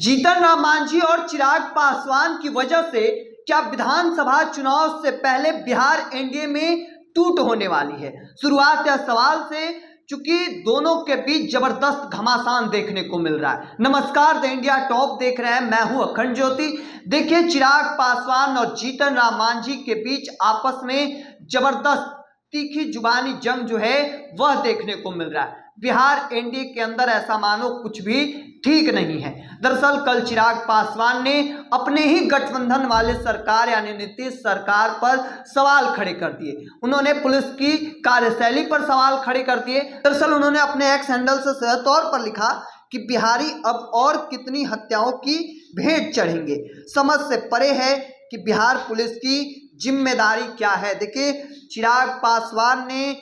जीतन राम मांझी और चिराग पासवान की वजह से क्या विधानसभा चुनाव से पहले बिहार एनडीए में टूट होने वाली है? शुरुआत या सवाल से, चूंकि दोनों के बीच जबरदस्त घमासान देखने को मिल रहा है। नमस्कार, द इंडिया टॉप देख रहे हैं, मैं हूं अखंड ज्योति। देखिए, चिराग पासवान और जीतन राम मांझी के बीच आपस में जबरदस्त तीखी जुबानी जंग जो है वह देखने को मिल रहा है। बिहार एनडीए के अंदर ऐसा मानो कुछ भी ठीक नहीं है। दरअसल कल चिराग पासवान ने अपने ही गठबंधन वाले सरकार यानी नीतीश सरकार पर सवाल खड़े कर दिए। उन्होंने पुलिस की कार्यशैली पर सवाल खड़े कर दिए। दरअसल उन्होंने अपने एक्स हैंडल से सही तौर पर लिखा कि बिहारी अब और कितनी हत्याओं की भेंट चढ़ेंगे, समझ से परे है कि बिहार पुलिस की जिम्मेदारी क्या है। देखिए, चिराग पासवान ने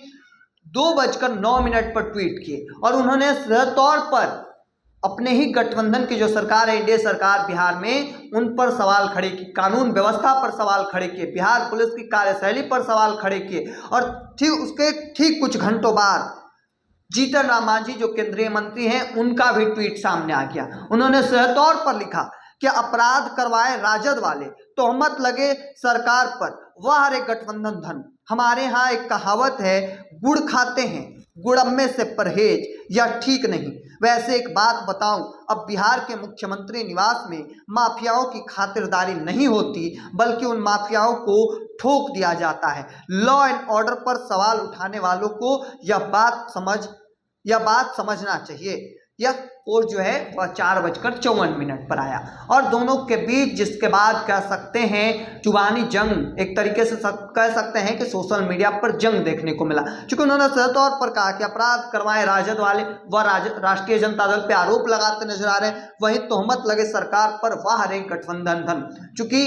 2:09 पर ट्वीट किए और उन्होंने सही तौर पर अपने ही गठबंधन की जो सरकार है, एनडीए सरकार बिहार में, उन पर सवाल खड़े किए, कानून व्यवस्था पर सवाल खड़े किए, बिहार पुलिस की कार्यशैली पर सवाल खड़े किए। और ठीक कुछ घंटों बाद जीतन राम मांझी जो केंद्रीय मंत्री हैं, उनका भी ट्वीट सामने आ गया। उन्होंने सही तौर पर लिखा कि अपराध करवाए राजद वाले, तोहमत लगे सरकार पर, वह हरे गठबंधन धन। हमारे यहाँ एक कहावत है, गुड़ खाते हैं गुड़म्मे से परहेज, यह ठीक नहीं। वैसे एक बात बताऊं, अब बिहार के मुख्यमंत्री निवास में माफियाओं की खातिरदारी नहीं होती, बल्कि उन माफियाओं को ठोक दिया जाता है। लॉ एंड ऑर्डर पर सवाल उठाने वालों को यह बात समझना चाहिए। यह पोस्ट जो है वह 4:54 पर आया और दोनों के बीच, जिसके बाद कह सकते हैं जुबानी जंग, एक तरीके से कह सकते हैं कि सोशल मीडिया पर जंग देखने को मिला। क्योंकि उन्होंने सही तौर पर कहा कि अपराध करवाए राजद वाले, वह राष्ट्रीय जनता दल पे आरोप लगाते नजर आ रहे हैं, वहीं तोहमत लगे सरकार पर, वह हर एक गठबंधन धन। चूंकि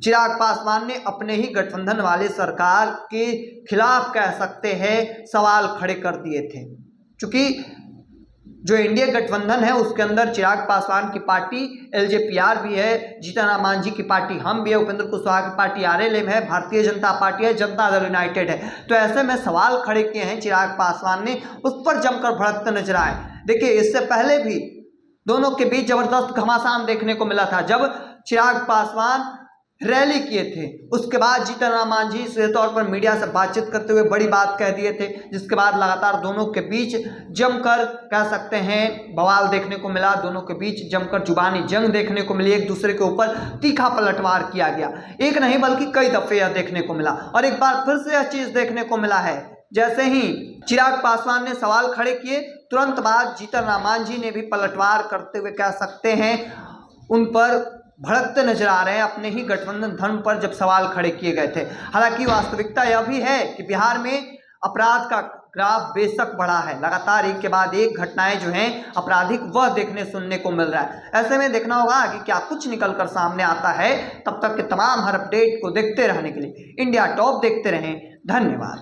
चिराग पासवान ने अपने ही गठबंधन वाले सरकार के खिलाफ कह सकते हैं सवाल खड़े कर दिए थे। चूंकि जो एनडीए गठबंधन है उसके अंदर चिराग पासवान की पार्टी एलजेपीआर भी है, जीतन राम मांझी की पार्टी हम भी है, उपेंद्र कुशवाहा की पार्टी आरएलएम है, भारतीय जनता पार्टी है, जनता दल यूनाइटेड है। तो ऐसे में सवाल खड़े किए हैं चिराग पासवान ने, उस पर जमकर भड़कते नजर आए। देखिए, इससे पहले भी दोनों के बीच जबरदस्त घमासान देखने को मिला था। जब चिराग पासवान रैली किए थे, उसके बाद जीतन राम मांझी सीधे तौर पर मीडिया से बातचीत करते हुए बड़ी बात कह दिए थे, जिसके बाद लगातार दोनों के बीच जमकर कह सकते हैं बवाल देखने को मिला। दोनों के बीच जमकर जुबानी जंग देखने को मिली, एक दूसरे के ऊपर तीखा पलटवार किया गया। एक नहीं बल्कि कई दफे यह देखने को मिला और एक बार फिर से यह चीज देखने को मिला है। जैसे ही चिराग पासवान ने सवाल खड़े किए, तुरंत बाद जीतन राम मांझी ने भी पलटवार करते हुए कह सकते हैं उन पर भड़कते नजर आ रहे हैं, अपने ही गठबंधन धर्म पर जब सवाल खड़े किए गए थे। हालांकि वास्तविकता यह भी है कि बिहार में अपराध का ग्राफ बेशक बढ़ा है, लगातार एक के बाद एक घटनाएं जो हैं आपराधिक वह देखने सुनने को मिल रहा है। ऐसे में देखना होगा कि क्या कुछ निकलकर सामने आता है। तब तक के तमाम हर अपडेट को देखते रहने के लिए इंडिया टॉप देखते रहें। धन्यवाद।